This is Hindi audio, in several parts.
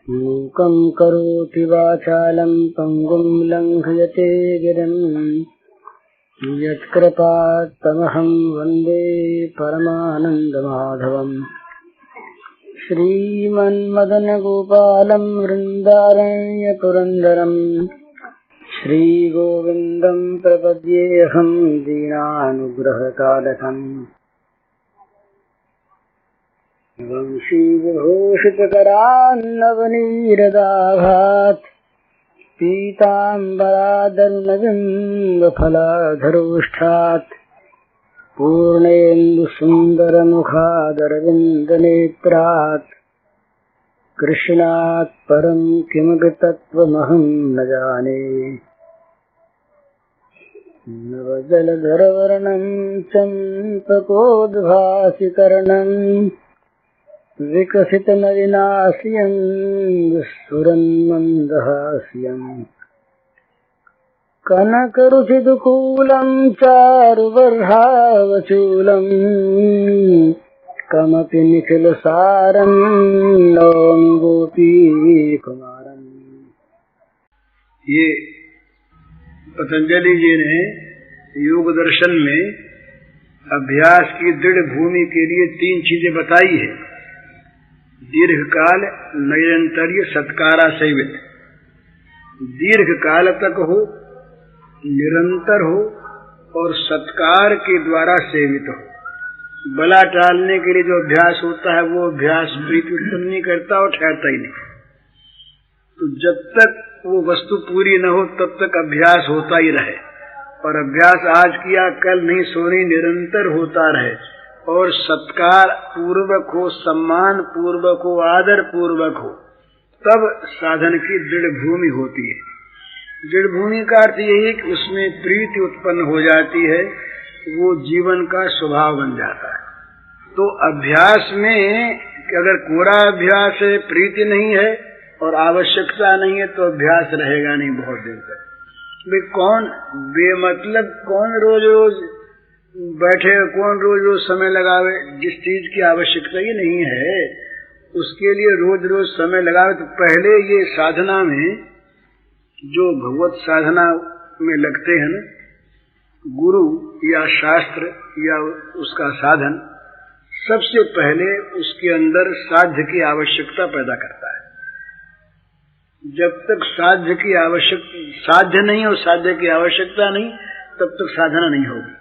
मूकं करोति वाचालं पंगुं लंघयते गिरिं यत्कृपात्तमहं वन्दे परमानन्दमाधवम्। श्रीमन्मदनगोपालं वृन्दारण्यपुरन्दरं श्रीगोविन्दं प्रपद्येऽहं दीनानुग्रहकालकम्। वंशीविभूषितकरान्नवनीरदाभात् पीताम्बरादर्नबिम्बफलाधरोष्ठात् पूर्णेन्दुसुन्दरमुखादरविन्दनेत्रात् कृष्णात् परं किमपि तत्त्वमहं न जाने। नवजलधरवर्णं चम्पकोद्भासिकर्णं विकसितनलिनास्यं स्फुरन्मन्दहास्यं कनकरुचिदुकूलं चारुबर्हावचूलं कमपि निखिलसारं नौमि गोपीकुमारम्। ये पतंजलि जी ने योग दर्शन में अभ्यास की दृढ़ भूमि के लिए 3 चीजें बताई है। दीर्घ काल, निरंतर्य, सत्कारा सेवित। दीर्घ काल तक हो, निरंतर हो और सत्कार के द्वारा सेवित हो। बला टालने के लिए जो अभ्यास होता है वो अभ्यास प्रीति उत्पन्न नहीं करता और ठहरता ही नहीं। तो जब तक वो वस्तु पूरी न हो तब तक अभ्यास होता ही रहे, और अभ्यास आज किया कल नहीं सोनी निरंतर होता रहे और सत्कार पूर्वक हो, सम्मान पूर्वक हो, आदर पूर्वक हो, तब साधन की दृढ़ भूमि होती है। दृढ़ भूमि का अर्थ यही है कि उसमें प्रीति उत्पन्न हो जाती है, वो जीवन का स्वभाव बन जाता है। तो अभ्यास में अगर कोरा अभ्यास है, प्रीति नहीं है और आवश्यकता नहीं है तो अभ्यास रहेगा नहीं बहुत दिन तक। भाई कौन बेमतलब कौन रोज रोज बैठे, कौन रोज रोज समय लगावे। जिस चीज की आवश्यकता ही नहीं है उसके लिए रोज रोज समय लगावे। तो पहले ये साधना में जो भगवत साधना में लगते हैं न, गुरु या शास्त्र या उसका साधन, सबसे पहले उसके अंदर साध्य की आवश्यकता पैदा करता है। जब तक साध्य की साध्य नहीं और साध्य की आवश्यकता नहीं तब तक साधना नहीं होगी।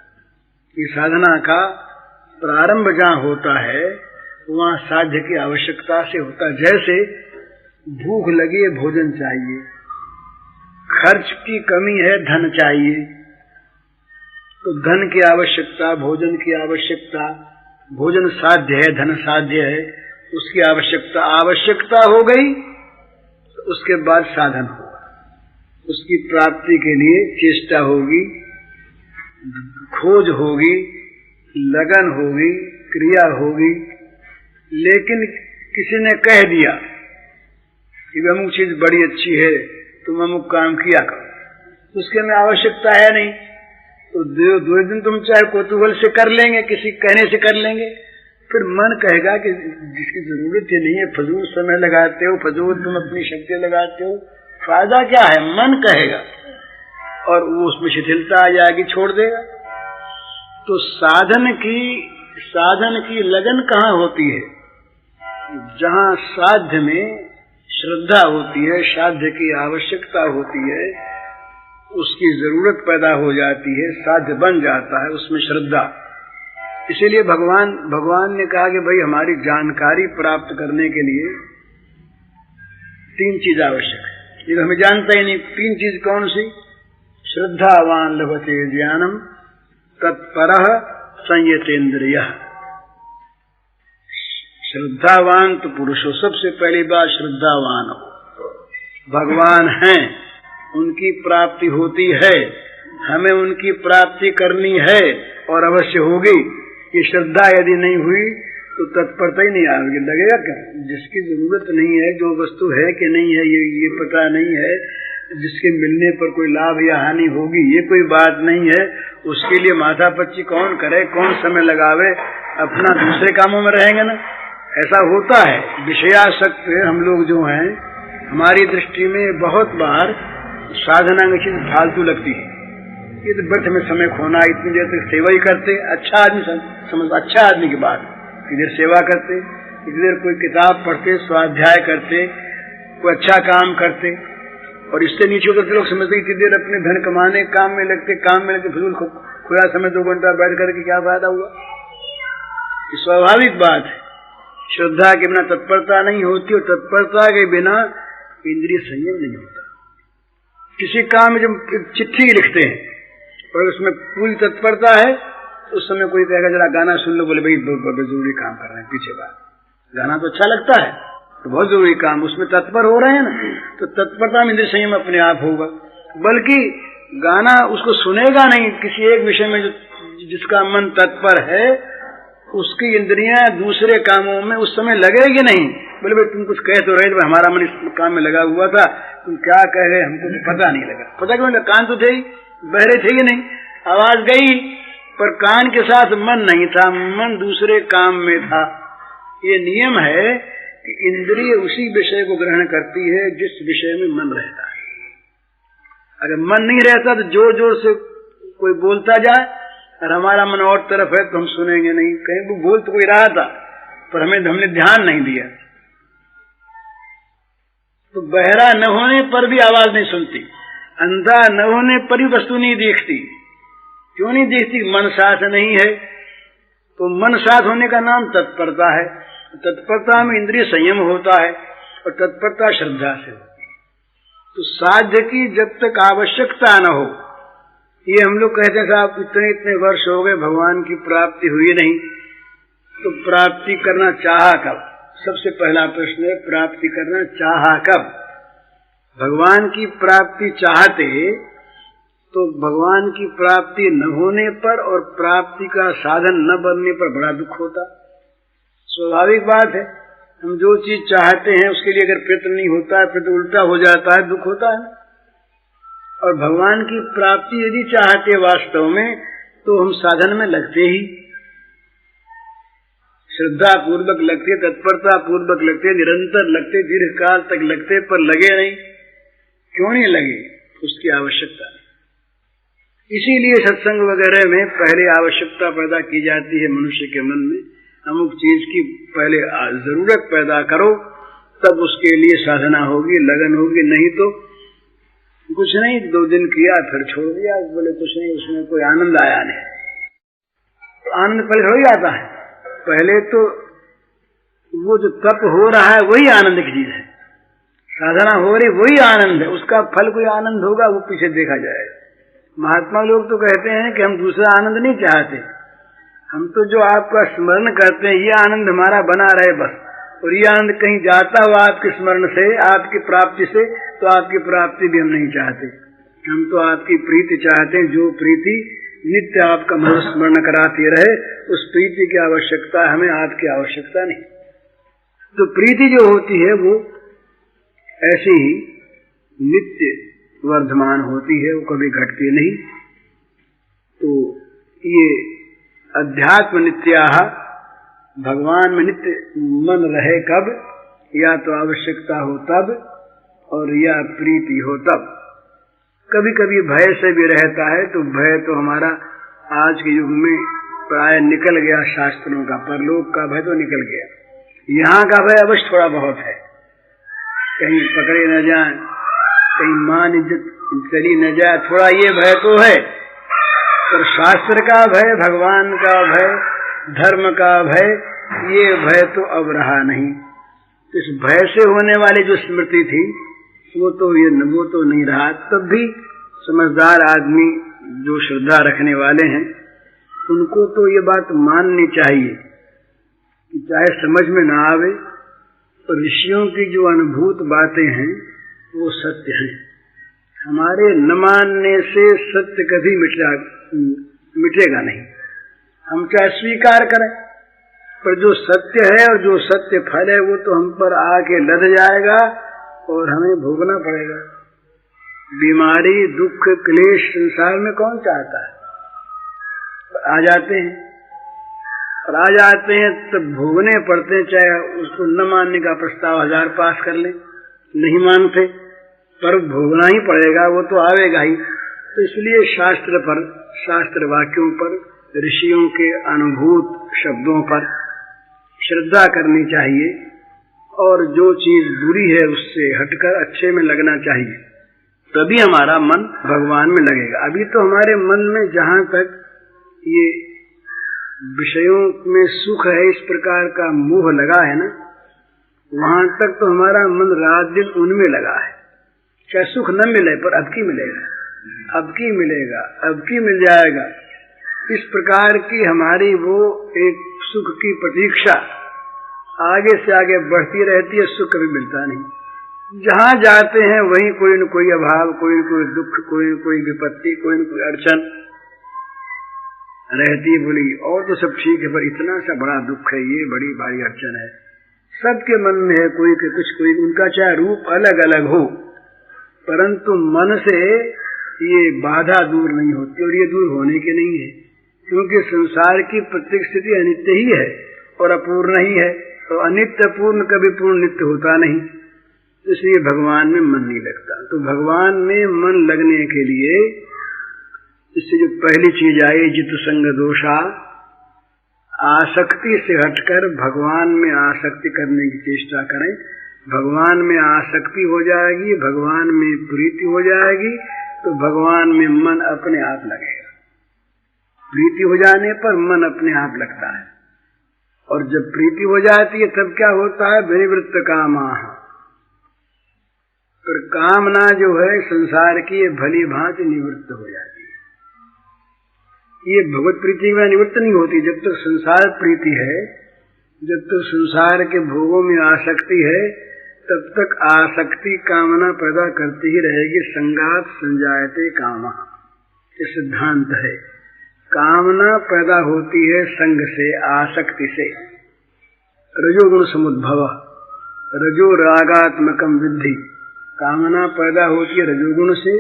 ये साधना का प्रारंभ जहाँ होता है वहाँ साध्य की आवश्यकता से होता है। जैसे भूख लगी है, भोजन चाहिए, खर्च की कमी है, धन चाहिए, तो धन की आवश्यकता, भोजन की आवश्यकता, भोजन साध्य है, धन साध्य है, उसकी आवश्यकता हो गई तो उसके बाद साधन होगा। उसकी प्राप्ति के लिए चेष्टा होगी, खोज होगी, लगन होगी, क्रिया होगी। लेकिन किसी ने कह दिया कि अमुक चीज बड़ी अच्छी है, तुम अमुक काम किया करो, उसके में आवश्यकता है नहीं, तो 2 दिन तुम चाहे कौतूहल से कर लेंगे, किसी कहने से कर लेंगे, फिर मन कहेगा कि जिसकी जरूरत ही नहीं है, फजूल समय लगाते हो, फजूल तुम अपनी शक्ति लगाते हो, फायदा क्या है, मन कहेगा और वो उसमें शिथिलता आ जाएगी, छोड़ देगा। तो साधन की लगन कहाँ होती है? जहाँ साध्य में श्रद्धा होती है, साध्य की आवश्यकता होती है, उसकी जरूरत पैदा हो जाती है, साध्य बन जाता है, उसमें श्रद्धा। इसीलिए भगवान ने कहा कि भाई हमारी जानकारी प्राप्त करने के लिए 3 चीज आवश्यक है। ये तो हमें जानता ही नहीं। 3 चीज कौन सी? श्रद्धावान लभते ज्ञानम, तत्परः संयतेन्द्रियः। श्रद्धावान तो पुरुष हो, सबसे पहली बात श्रद्धावान हो। भगवान हैं, उनकी प्राप्ति होती है, हमें उनकी प्राप्ति करनी है और अवश्य होगी। ये श्रद्धा यदि नहीं हुई तो तत्परता ही नहीं आएगी। लगेगा क्या? जिसकी जरूरत नहीं है, जो वस्तु है कि नहीं है ये पता नहीं है, जिसके मिलने पर कोई लाभ या हानि होगी ये कोई बात नहीं है, उसके लिए माथापच्ची कौन करे, कौन समय लगावे, अपना दूसरे कामों में रहेंगे ना। ऐसा होता है। विषयासक्त हम लोग जो हैं हमारी दृष्टि में बहुत बार साधना की चीज फालतू लगती है। ये तो व्यर्थ में समय खोना, इतनी देर तक सेवा ही करते, अच्छा आदमी समझ, अच्छा आदमी की बात, इतनी देर सेवा करते, इतनी देर कोई किताब पढ़ते, स्वाध्याय करते, कोई अच्छा काम करते, और इससे नीचे उतरते लोग समझते इतनी देर अपने धन कमाने काम में लगते, फिजूल खुला समय 2 घंटा बैठ करके क्या फायदा हुआ। ये स्वाभाविक बात है। श्रद्धा के बिना तत्परता नहीं होती, और तत्परता के बिना इंद्रिय संयम नहीं होता। किसी काम में जब चिट्ठी लिखते हैं और उसमें पूरी तत्परता है, तो उस समय कोई कहेगा जरा गाना सुन लो, बोले भाई बहुत जरूरी काम कर रहे हैं, पीछे बात, गाना तो अच्छा लगता है, तो बहुत जरूरी काम, उसमें तत्पर हो रहे हैं ना, तो तत्परता में इंद्रिय संयम अपने आप होगा। बल्कि गाना उसको सुनेगा नहीं, किसी एक विषय में जिसका मन तत्पर है, उसकी इंद्रियां दूसरे कामों में उस समय लगेगी नहीं। बोले भाई तुम कुछ कह तो रहे थे, हमारा मन इस काम में लगा हुआ था, तुम क्या कह रहे, हमको तो पता नहीं लगा। पता क्यों लगा? कान तो थे ही, बहरे थे ही नहीं, आवाज गई पर कान के साथ मन नहीं था, मन दूसरे काम में था। ये नियम है कि इंद्रिय उसी विषय को ग्रहण करती है जिस विषय में मन रहता है। अगर मन नहीं रहता तो जोर जोर से कोई बोलता जाए और हमारा मन और तरफ है तो हम सुनेंगे नहीं। कहीं वो बोल तो कोई रहा था पर हमने ध्यान नहीं दिया। तो बहरा न होने पर भी आवाज नहीं सुनती, अंधा न होने पर भी वस्तु नहीं देखती। क्यों नहीं देखती? मन साथ नहीं है। तो मन साथ होने का नाम तत्परता है। तत्परता में इंद्रिय संयम होता है और तत्परता श्रद्धा से होती है। तो साध्य की जब तक आवश्यकता न हो, ये हम लोग कहते हैं साहब इतने इतने वर्ष हो गए भगवान की प्राप्ति हुई नहीं, तो प्राप्ति करना चाहा कब? सबसे पहला प्रश्न है, प्राप्ति करना चाहा कब? भगवान की प्राप्ति चाहते तो भगवान की प्राप्ति न होने पर और प्राप्ति का साधन न बनने पर बड़ा दुख होता। स्वाभाविक बात है, हम जो चीज चाहते हैं उसके लिए अगर प्रयत्न नहीं होता है फिर तो उल्टा हो जाता है, दुख होता है। और भगवान की प्राप्ति यदि चाहते वास्तव में तो हम साधन में लगते ही, श्रद्धा पूर्वक लगते, तत्परता पूर्वक लगते, निरंतर लगते, दीर्घ काल तक लगते, पर लगे नहीं। क्यों नहीं लगे? उसकी आवश्यकता। इसीलिए सत्संग वगैरह में पहले आवश्यकता पैदा की जाती है मनुष्य के मन में, अमुक चीज की पहले जरूरत पैदा करो, तब उसके लिए साधना होगी, लगन होगी। नहीं तो कुछ नहीं, 2 दिन किया फिर छोड़ दिया, बोले कुछ नहीं, उसमें कोई आनंद आया नहीं। तो आनंद पहले थोड़ी आता है, पहले तो वो जो तप हो रहा है वही आनंद की चीज है, साधना हो रही वही आनंद है। उसका फल कोई आनंद होगा वो पीछे देखा जाएगा। महात्मा लोग तो कहते हैं कि हम दूसरा आनंद नहीं चाहते, हम तो जो आपका स्मरण करते हैं ये आनंद हमारा बना रहे बस, और ये आनंद कहीं जाता हुआ आपके स्मरण से, आपकी प्राप्ति से, तो आपकी प्राप्ति भी हम नहीं चाहते। हम तो आपकी प्रीति चाहते हैं, जो प्रीति नित्य आपका मन स्मरण कराती रहे, उस प्रीति की आवश्यकता हमें, आपकी आवश्यकता नहीं। तो प्रीति जो होती है वो ऐसी ही नित्य वर्धमान होती है, वो कभी घटती नहीं। तो ये अध्यात्म नित्याह, भगवान में नित्य मन रहे कब? या तो आवश्यकता हो तब, और या प्रीति हो तब। कभी कभी भय से भी रहता है, तो भय तो हमारा आज के युग में प्राय निकल गया शास्त्रों का, परलोक का भय तो निकल गया। यहाँ का भय अवश्य थोड़ा बहुत है, कहीं पकड़े न जाए, कहीं मान इज्जत चली न जाए, थोड़ा ये भय तो है। पर शास्त्र का भय, भगवान का भय, धर्म का भय, ये भय तो अब रहा नहीं। इस भय से होने वाली जो स्मृति थी वो तो नहीं रहा। तब भी समझदार आदमी जो श्रद्धा रखने वाले हैं उनको तो ये बात माननी चाहिए कि चाहे समझ में ना आवे, तो ऋषियों की जो अनुभूत बातें हैं वो सत्य हैं। हमारे न मानने से सत्य कभी मिटेगा नहीं। हम चाहे स्वीकार करें, पर जो सत्य है और जो सत्य फल है वो तो हम पर आके लद जाएगा और हमें भोगना पड़ेगा। बीमारी, दुख, क्लेश संसार में कौन चाहता है? आ जाते हैं और आ जाते हैं तब भोगने पड़ते हैं, चाहे उसको न मानने का प्रस्ताव 1000 पास कर ले, नहीं मानते, पर भोगना ही पड़ेगा, वो तो आवेगा ही। तो इसलिए शास्त्र पर, शास्त्र वाक्यों पर, ऋषियों के अनुभूत शब्दों पर श्रद्धा करनी चाहिए, और जो चीज बुरी है उससे हटकर अच्छे में लगना चाहिए, तभी हमारा मन भगवान में लगेगा। अभी तो हमारे मन में जहाँ तक ये विषयों में सुख है, इस प्रकार का मोह लगा है ना, वहां तक तो हमारा मन रात दिन उनमें लगा है। चाहे सुख न मिले पर अब की मिलेगा, अब की मिलेगा, अब की मिल जाएगा, इस प्रकार की हमारी वो एक सुख की प्रतीक्षा आगे से आगे बढ़ती रहती है। सुख कभी मिलता नहीं। जहाँ जाते हैं वहीं कोई न कोई अभाव, कोई न कोई दुख, कोई न कोई विपत्ति, कोई न कोई अड़चन रहती। बोली और तो सब ठीक है, पर इतना सा बड़ा दुख है, ये बड़ी भारी अड़चन है। सबके मन में है कोई के कुछ, कोई उनका चाहे रूप अलग अलग हो, परंतु मन से ये बाधा दूर नहीं होती, और ये दूर होने की नहीं है, क्योंकि संसार की प्रत्येक स्थिति अनित्य ही है और अपूर्ण ही है। तो अनित्य पूर्ण कभी पूर्ण नित्य होता नहीं, इसलिए भगवान में मन नहीं लगता। तो भगवान में मन लगने के लिए इससे जो पहली चीज आई, जित संग दोषा, आसक्ति से हटकर भगवान में आसक्ति करने की चेष्टा करें। भगवान में आसक्ति हो जाएगी, भगवान में प्रीति हो जाएगी, तो भगवान में मन अपने आप लगेगा। प्रीति हो जाने पर मन अपने आप लगता है, और जब प्रीति हो जाती है तब क्या होता है, विनिवृत्त कामाः। पर कामना जो है संसार की, ये भली भांति निवृत्त हो जाती है। ये भगवत प्रीति में निवृत्त नहीं होती। जब तक संसार प्रीति है, जब तक संसार के भोगों में आसक्ति है, तब तक आसक्ति कामना पैदा करती ही रहेगी। संगात संजायते कामः, ये सिद्धांत है। कामना पैदा होती है संग से, आसक्ति से। रजोगुण समुद्भव, रजो रागात्मकम विद्धि। कामना पैदा होती है रजोगुण से,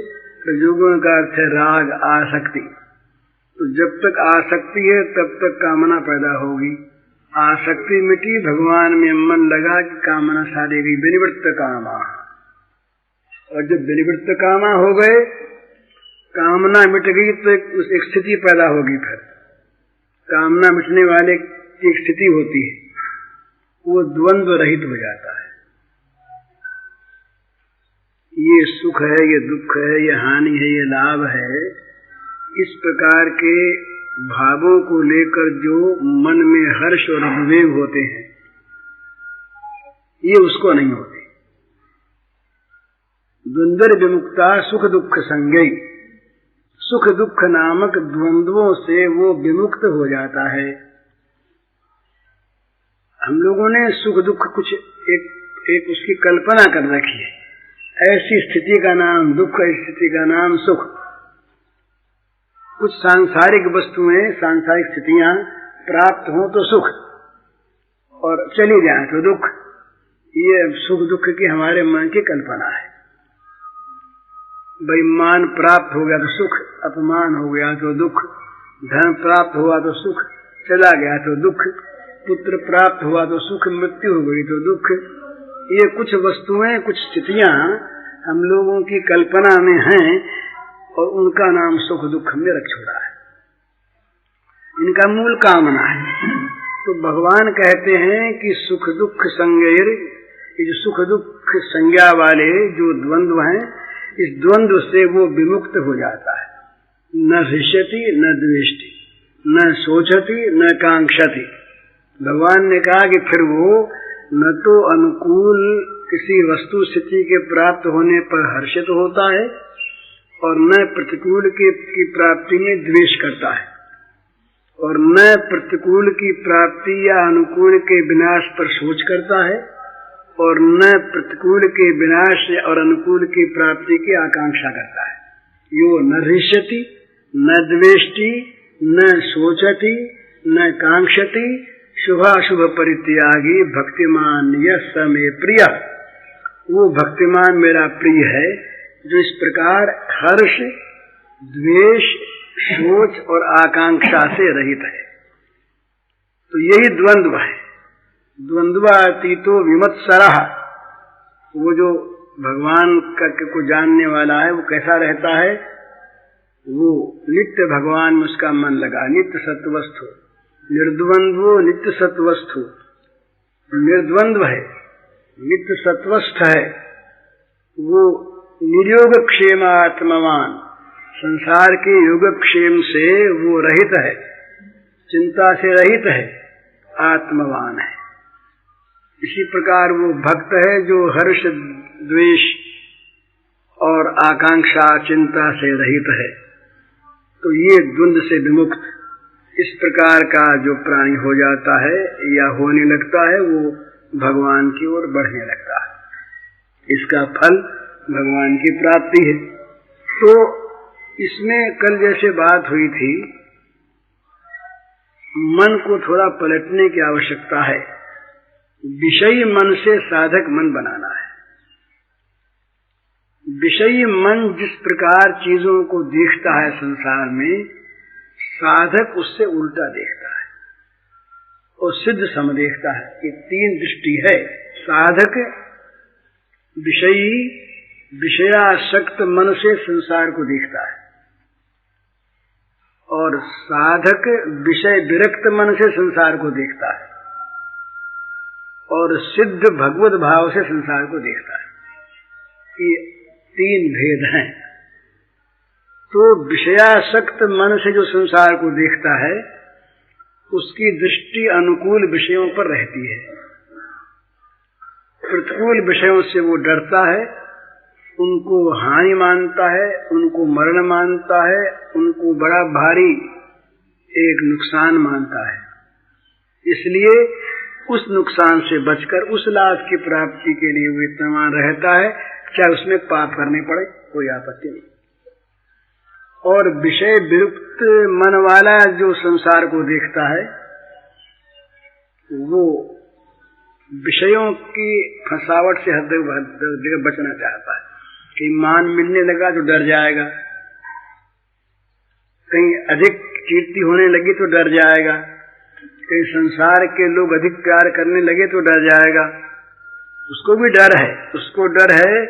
रजोगुण का अर्थ है राग, आसक्ति। तो जब तक आसक्ति है तब तक कामना पैदा होगी। आसक्ति मिटी, भगवान में मन लगा कि कामना सारी गई, विनिवृत्त कामा। और जब विनिवृत्त कामा हो गए, कामना मिट गई, तो एक स्थिति पैदा होगी। फिर कामना मिटने वाले की एक स्थिति होती है, वो द्वंद्व रहित हो जाता है। ये सुख है, ये दुख है, ये हानि है, ये लाभ है, इस प्रकार के भावों को लेकर जो मन में हर्ष और विवेक होते हैं, ये उसको नहीं होते। द्वंद्व विमुक्ता सुख दुख संज्ञै, सुख दुख नामक द्वंद्वों से वो विमुक्त हो जाता है। हम लोगों ने सुख दुख कुछ एक उसकी कल्पना कर रखी है। ऐसी स्थिति का नाम दुख, ऐसी स्थिति का नाम सुख। कुछ सांसारिक वस्तुएं, सांसारिक स्थितियां प्राप्त हो तो सुख, और चली जाए तो दुख। ये सुख दुख की हमारे मन की कल्पना है। भाई मान प्राप्त हो गया तो सुख, अपमान हो गया तो दुख, धन प्राप्त हुआ तो सुख, चला गया तो दुख, पुत्र प्राप्त हुआ तो सुख, मृत्यु हो गई तो दुख। ये कुछ वस्तुएं, कुछ स्थितियां हम लोगों की कल्पना में हैं, और उनका नाम सुख दुख हमने रख छोड़ा है। इनका मूल कामना है। तो भगवान कहते हैं कि सुख दुख संज्ञैर, ये जो सुख दुख संज्ञा वाले जो द्वंद्व हैं, इस द्वंद्व से वो विमुक्त हो जाता है। न हृष्यति न द्वेष्टि, न सोचति न कांक्षति। भगवान ने कहा कि फिर वो न तो अनुकूल किसी वस्तु स्थिति के प्राप्त होने पर हर्षित होता है, और न प्रतिकूल की प्राप्ति में द्वेष करता है, और न प्रतिकूल की प्राप्ति या अनुकूल के विनाश पर सोच करता है, और न प्रतिकूल के विनाश और अनुकूल की प्राप्ति की आकांक्षा करता है। यो न हृष्यति न द्वेष्टि न सोचति न कांक्षति, शुभाशुभ परित्यागी भक्तिमान यः स मे प्रिय। वो भक्तिमान मेरा प्रिय है जो इस प्रकार हर्ष, द्वेष, सोच और आकांक्षा से रहित है। तो यही द्वंद्व है। द्वंद्वातीतो विमत्सरः, वो जो भगवान को जानने वाला है वो कैसा रहता है, वो नित्य भगवान में उसका मन लगा, नित्य सत्वस्थ, निर्द्वंद्वो नित्य सत्वस्थ, निर्द्वंद्व है, नित्य सत्वस्थ है, वो निर्योग क्षेम आत्मवान, संसार के योगक्षेम से वो रहित है, चिंता से रहित है, आत्मवान है। इसी प्रकार वो भक्त है जो हर्ष द्वेष और आकांक्षा चिंता से रहित है। तो ये द्वंद्व से विमुक्त इस प्रकार का जो प्राणी हो जाता है या होने लगता है, वो भगवान की ओर बढ़ने लगता है। इसका फल भगवान की प्राप्ति है। तो इसमें कल जैसे बात हुई थी, मन को थोड़ा पलटने की आवश्यकता है। विषयी मन से साधक मन बनाना है। विषयी मन जिस प्रकार चीजों को देखता है संसार में, साधक उससे उल्टा देखता है और सिद्ध सम देखता है। ये तीन दृष्टि है। साधक विषयी विषयासक्त मन से संसार को देखता है और साधक विषय विरक्त मन से संसार को देखता है और सिद्ध भगवत भाव से संसार को देखता है। ये तीन भेद हैं। तो विषयासक्त मन से जो संसार को देखता है, उसकी दृष्टि अनुकूल विषयों पर रहती है। प्रतिकूल विषयों से वो डरता है, उनको हानि मानता है, उनको मरण मानता है, उनको बड़ा भारी एक नुकसान मानता है। इसलिए उस नुकसान से बचकर उस लाभ की प्राप्ति के लिए वो यत्नवान रहता है, चाहे उसमें पाप करने पड़े, कोई आपत्ति नहीं। और विषय विरुक्त मन वाला जो संसार को देखता है, वो विषयों की फंसावट से हद तक बचना चाहता है। कहीं मान मिलने लगा तो डर जाएगा, कहीं अधिक कीर्ति होने लगी तो डर जाएगा, कहीं संसार के लोग अधिक प्यार करने लगे तो डर जाएगा। उसको भी डर है। उसको डर है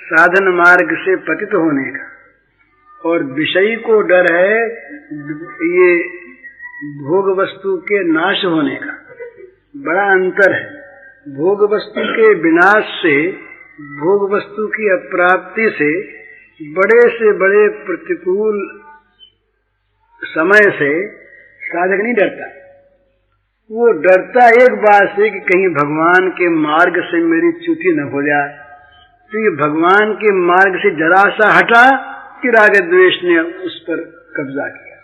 साधन मार्ग से पतित होने का, और विषयी को डर है ये भोग वस्तु के नाश होने का। बड़ा अंतर है। भोग वस्तु के विनाश से, भोग वस्तु की अप्राप्ति से, बड़े से बड़े प्रतिकूल समय से साधक नहीं डरता। वो डरता एक बात से कि कहीं भगवान के मार्ग से मेरी च्युति न हो जाए। तो ये भगवान के मार्ग से जरा सा हटा कि राग द्वेष ने उस पर कब्जा किया।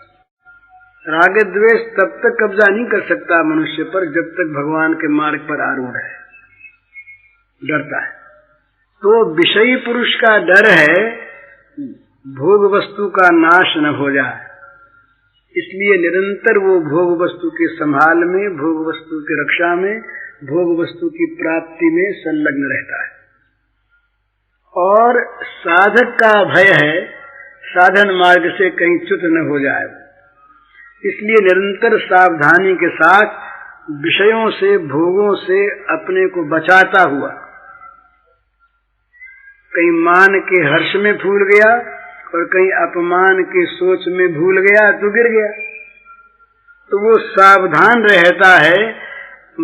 राग द्वेष तब तक कब्जा नहीं कर सकता मनुष्य पर जब तक भगवान के मार्ग पर आरूढ़ है, डरता है। तो विषयी पुरुष का डर है भोग वस्तु का नाश न हो जाए, इसलिए निरंतर वो भोग वस्तु के संभाल में, भोग वस्तु की रक्षा में, भोग वस्तु की प्राप्ति में संलग्न रहता है। और साधक का भय है साधन मार्ग से कहीं च्युत न हो जाए, इसलिए निरंतर सावधानी के साथ विषयों से, भोगों से अपने को बचाता हुआ, कहीं मान के हर्ष में भूल गया और कहीं अपमान के सोच में भूल गया तो गिर गया। तो वो सावधान रहता है,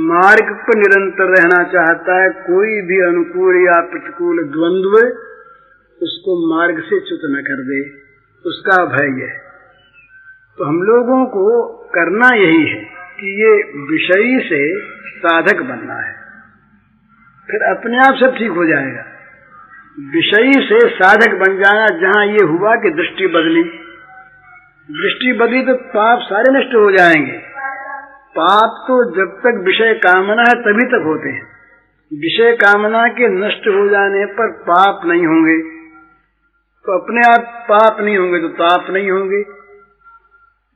मार्ग पर निरंतर रहना चाहता है। कोई भी अनुकूल या प्रतिकूल द्वंद्व उसको मार्ग से च्युत न कर दे, उसका भय है। तो हम लोगों को करना यही है कि ये विषयी से साधक बनना है, फिर अपने आप सब ठीक हो जाएगा। विषयी से साधक बन जाना, जहां ये हुआ कि दृष्टि बदली, दृष्टि बदली तो पाप सारे नष्ट हो जाएंगे। पाप तो जब तक विषय कामना है तभी तक होते हैं। विषय कामना के नष्ट हो जाने पर पाप नहीं होंगे, तो अपने आप पाप नहीं होंगे तो ताप नहीं होंगे।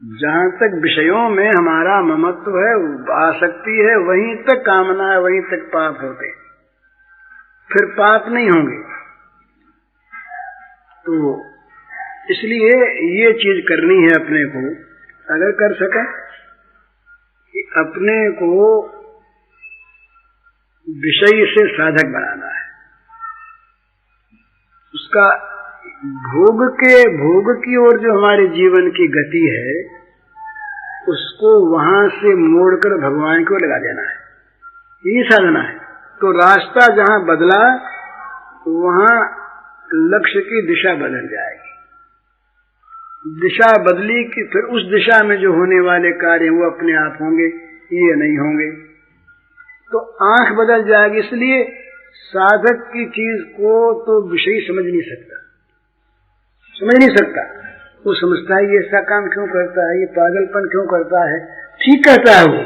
जहां तक विषयों में हमारा ममत्व है, आसक्ति है, वहीं तक कामना है, वहीं तक पाप होते, फिर पाप नहीं होंगे। तो इसलिए ये चीज करनी है अपने को, अगर कर सके कि अपने को विषय से साधक बनाना है। उसका भोग की ओर जो हमारे जीवन की गति है, उसको वहां से मोड़कर भगवान को लगा देना है, यही साधना है। तो रास्ता जहां बदला वहां लक्ष्य की दिशा बदल जाएगी। दिशा बदली कि फिर उस दिशा में जो होने वाले कार्य वो अपने आप होंगे, ये नहीं होंगे। तो आंख बदल जाएगी। इसलिए साधक की चीज को तो विषय समझ नहीं सकता। वो समझता है ये ऐसा काम क्यों करता है, ये पागलपन क्यों करता है, ठीक कहता है। वो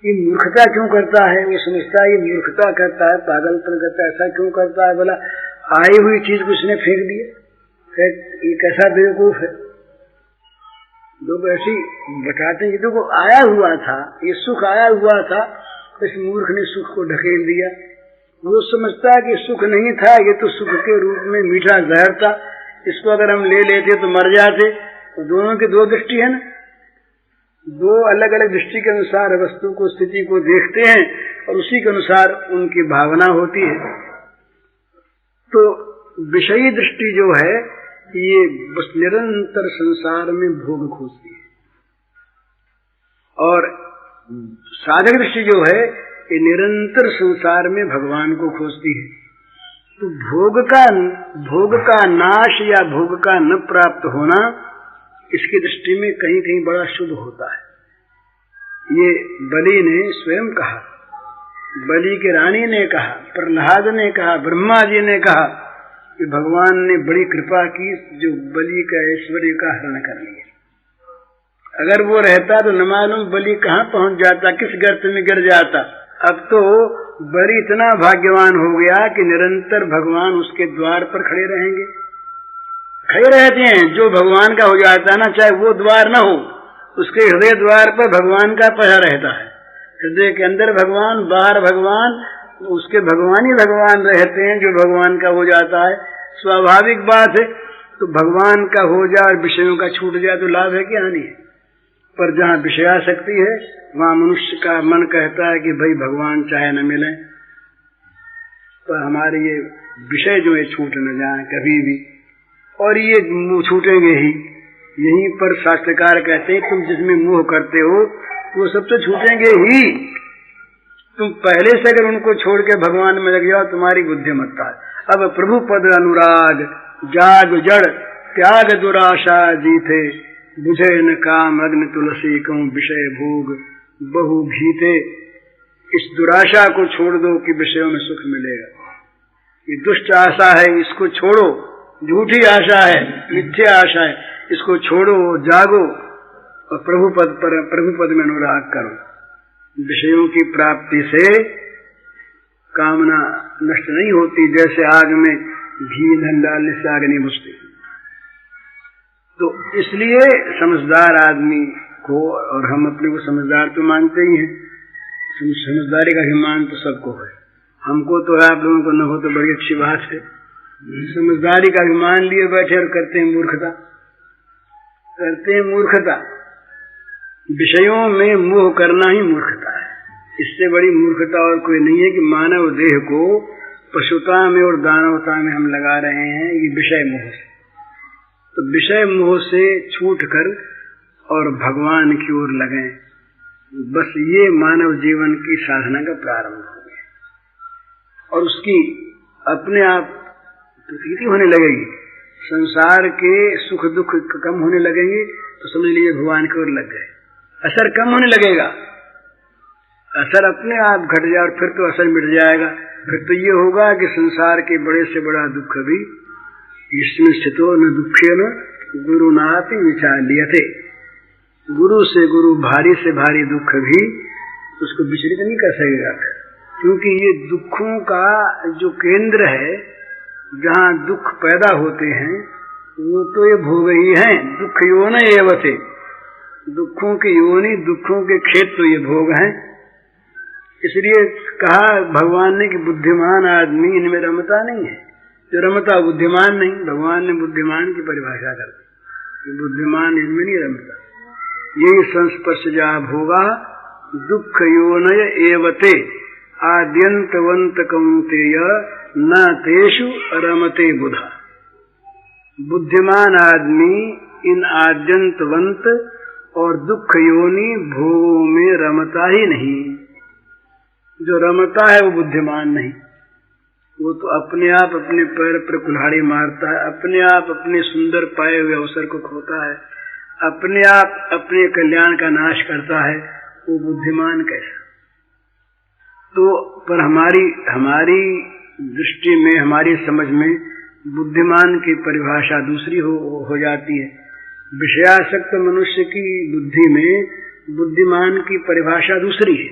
ये मूर्खता क्यों करता है, वो समझता है ये मूर्खता करता है, पागलपन करता है, ऐसा क्यों करता है। बोला आई हुई चीज को उसने फेंक दिया, ये कैसा बेवकूफ है। लोग ऐसी बताते हैं, ये तो आया हुआ था, ये सुख आया हुआ था, इस मूर्ख ने सुख को ढकेल दिया। वो समझता है कि सुख नहीं था, ये तो सुख के रूप में मीठा जहर था, इसको अगर हम ले लेते तो मर जाते। तो दोनों की दो दृष्टि है ना, दो अलग अलग दृष्टि के अनुसार वस्तु को, स्थिति को देखते हैं और उसी के अनुसार उनकी भावना होती है। तो विषयी दृष्टि जो है ये बस निरंतर संसार में भोग खोजती है, और साधक दृष्टि जो है ये निरंतर संसार में भगवान को खोजती है। तो भोग का नाश या भोग का न प्राप्त होना इसकी दृष्टि में कहीं कहीं बड़ा शुभ होता है। ये बलि ने स्वयं कहा, बलि की रानी ने कहा, प्रहलाद ने कहा, ब्रह्मा जी ने कहा कि भगवान ने बड़ी कृपा की जो बलि का ऐश्वर्य का हरण कर लिया। अगर वो रहता तो न मालूम बलि कहाँ पहुंच जाता, किस गर्त में गिर जाता। अब तो बलि इतना भाग्यवान हो गया कि निरंतर भगवान उसके द्वार पर खड़े रहेंगे, खड़े रहते हैं। जो भगवान का हो जाता है ना, चाहे वो द्वार न हो, उसके हृदय द्वार पर भगवान का पहरा रहता है। हृदय के अंदर भगवान, बाहर भगवान, उसके भगवान ही भगवान रहते हैं जो भगवान का हो जाता है। स्वाभाविक बात है। तो भगवान का हो जाए और विषयों का छूट जाए तो लाभ है कि हानि है। पर जहाँ विषयासक्ति है वहाँ मनुष्य का मन कहता है कि भाई भगवान चाहे न मिले, पर हमारे ये विषय जो है छूट न जाए कभी भी, और ये छूटेंगे ही। यहीं पर शास्त्रकार कहते हैं तुम जिसमें मोह करते हो वो सब तो छूटेंगे ही। तुम पहले से अगर उनको छोड़ के भगवान में लग जाओ तुम्हारी बुद्धिमत्ता है। अब प्रभु पद अनुराग जाग जड़ त्याग दुराशा जीते, बुझे न काम अग्नि तुलसी कहूं विषय भोग बहु भीते। इस दुराशा को छोड़ दो कि विषयों में सुख मिलेगा। ये दुष्ट आशा है, इसको छोड़ो। झूठी आशा है, मिथ्या आशा है, इसको छोड़ो, जागो और प्रभु पद में अनुराग करो। विषयों की प्राप्ति से कामना नष्ट नहीं होती, जैसे आग में घी धन डालने से आग नहीं बुझती। तो इसलिए समझदार आदमी को, और हम अपने को समझदार तो मानते ही हैं, समझदारी का अभिमान तो सबको है। हमको तो है, आप लोगों को न हो तो बड़ी अच्छी बात है। समझदारी का अभिमान लिए बैठे और करते हैं मूर्खता। विषयों में मोह करना ही मूर्खता है। इससे बड़ी मूर्खता और कोई नहीं है कि मानव देह को पशुता में और दानवता में हम लगा रहे हैं, ये विषय मोह से। तो विषय मोह से छूट कर और भगवान की ओर लगे, बस ये मानव जीवन की साधना का प्रारंभ हो गया। और उसकी अपने आप प्रतीति होने लगेगी। संसार के सुख दुख कम होने लगेंगे तो समझ लीजिए भगवान की ओर लग गए। असर कम होने लगेगा, असर अपने आप घट जाए और फिर तो असर मिट जाएगा। फिर तो ये होगा कि संसार के बड़े से बड़ा दुख भी इसमें स्थितो न दुखे न गुरुनाथ विचाल्यते। गुरु से गुरु, भारी से भारी दुख भी उसको विचलित नहीं कर सकेगा, क्योंकि ये दुखों का जो केंद्र है, जहाँ दुख पैदा होते हैं वो तो ये भोग ही हैं। दुख योन एव थे, दुखों की योनि, दुखों के खेत तो ये भोग हैं। इसलिए कहा भगवान ने कि बुद्धिमान आदमी इनमें रमता नहीं है। जो रमता बुद्धिमान नहीं, भगवान ने बुद्धिमान की परिभाषा कर दी, बुद्धिमान इनमें नहीं रमता। यही संस्पर्श जा भोगा दुख योनय एवते। आद्यंतवंत कौंतेय न तेषु रमते बुधा। बुद्धिमान आदमी इन आद्यंतवंत और दुख योनि भोगों में रमता ही नहीं। जो रमता है वो बुद्धिमान नहीं, वो तो अपने आप अपने पैर पर कुल्हाड़ी मारता है, अपने आप अपने सुंदर पाए हुए अवसर को खोता है, अपने आप अपने कल्याण का नाश करता है। वो बुद्धिमान कैसा? तो पर हमारी दृष्टि में, हमारी समझ में बुद्धिमान की परिभाषा दूसरी हो जाती है। विषयासक्त मनुष्य की बुद्धि में बुद्धिमान की परिभाषा दूसरी है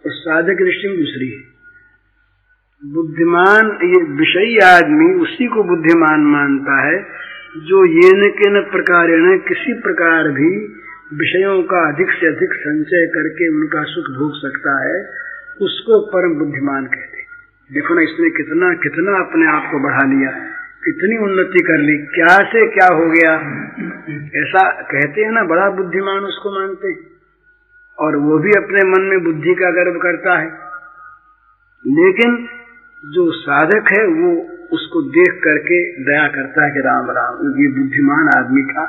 और साधक दृष्टि में दूसरी है। बुद्धिमान, ये विषयी आदमी उसी को बुद्धिमान मानता है जो ये न के न प्रकारेण किसी प्रकार भी विषयों का अधिक से अधिक संचय करके उनका सुख भोग सकता है, उसको परम बुद्धिमान कहते हैं। देखो ना, इसने कितना कितना अपने आप को बढ़ा लिया, कितनी उन्नति कर ली, क्या से क्या हो गया, ऐसा कहते हैं ना, बड़ा बुद्धिमान उसको मानते हैं। और वो भी अपने मन में बुद्धि का गर्व करता है। लेकिन जो साधक है वो उसको देख करके दया करता है कि राम राम, ये बुद्धिमान आदमी था,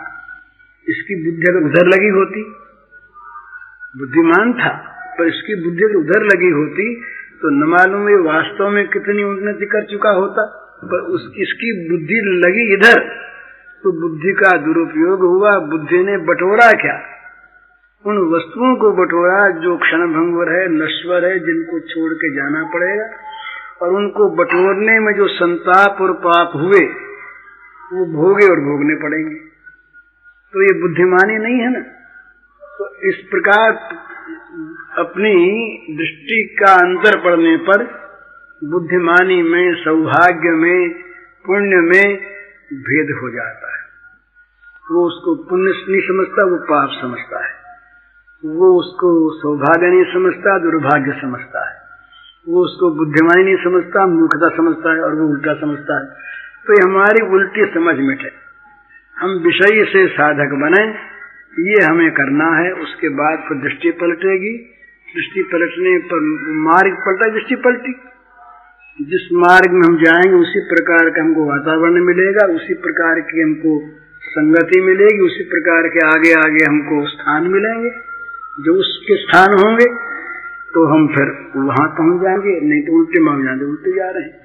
इसकी बुद्धि अगर उधर लगी होती, बुद्धिमान था पर इसकी बुद्धि अगर उधर लगी होती तो न मालूम ये वास्तव में कितनी उन्नति कर चुका होता। पर इसकी बुद्धि लगी इधर, तो बुद्धि का दुरुपयोग हुआ। बुद्धि ने बटोरा क्या? उन वस्तुओं को बटोरा जो क्षणभंगुर है, नश्वर है, जिनको छोड़ के जाना पड़ेगा। और उनको बटोरने में जो संताप और पाप हुए वो भोगे और भोगने पड़ेंगे। तो ये बुद्धिमानी नहीं है ना। तो इस प्रकार अपनी दृष्टि का अंतर पड़ने पर बुद्धिमानी में, सौभाग्य में, पुण्य में भेद हो जाता है। वो उसको पुण्य नहीं समझता, वो पाप समझता है। वो उसको सौभाग्य नहीं समझता, दुर्भाग्य समझता है। वो उसको बुद्धिमानी नहीं समझता, मूर्खता समझता है, और वो उल्टा समझता है। तो ये हमारी उल्टी समझ मिटे। हम विषय से साधक बने, ये हमें करना है। उसके बाद फिर दृष्टि पलटेगी। दृष्टि पलटने पर मार्ग पलटा, दृष्टि पलटी। जिस मार्ग में हम जाएंगे उसी प्रकार का हमको वातावरण मिलेगा, उसी प्रकार की हमको संगति मिलेगी, उसी प्रकार के आगे आगे हमको स्थान मिलेंगे। जो उसके स्थान होंगे तो हम फिर वहां पहुंच जाएंगे, नहीं तो उल्टे मार्ग जाएंगे, उल्टे जा रहे हैं।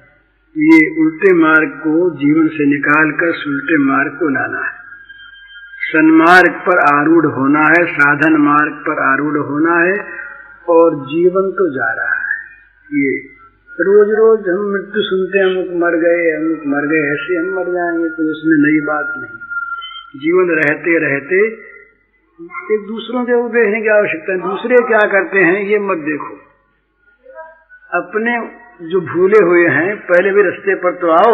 ये उल्टे मार्ग को जीवन से निकाल कर उल्टे मार्ग को लाना है। सन्मार्ग पर आरूढ़ होना है, साधन मार्ग पर आरूढ़ होना है, और जीवन तो जा रहा है। ये रोज रोज हम मृत्यु सुनते हैं, अमुक मर गए, ऐसे हम मर जाएंगे, तो उसमें नई बात नहीं। जीवन रहते रहते एक दूसरों के वो देखने की आवश्यकता है। दूसरे क्या करते हैं ये मत देखो, अपने जो भूले हुए हैं पहले भी रास्ते पर तो आओ।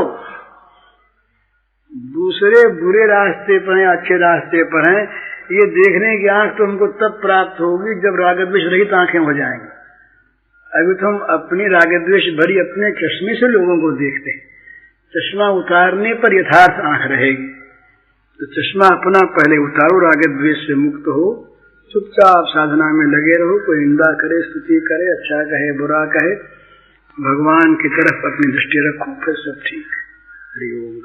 दूसरे बुरे रास्ते पर हैं, अच्छे रास्ते पर हैं, ये देखने की आंख तो हमको तब प्राप्त होगी जब रागद्वेष रहित आंखें हो जाएंगी। अभी तो हम अपनी रागद्वेष भरी अपने चश्मे से लोगों को देखते हैं। चश्मा उतारने पर यथार्थ आंख रहेगी। तो चश्मा अपना पहले उतारो, रागद्वेष से मुक्त हो, चुपचाप साधना में लगे रहो। कोई निंदा करे, स्तुति करे, अच्छा कहे, बुरा कहे, भगवान की तरफ अपनी दृष्टि रखो, फिर सब ठीक। हरि ओम।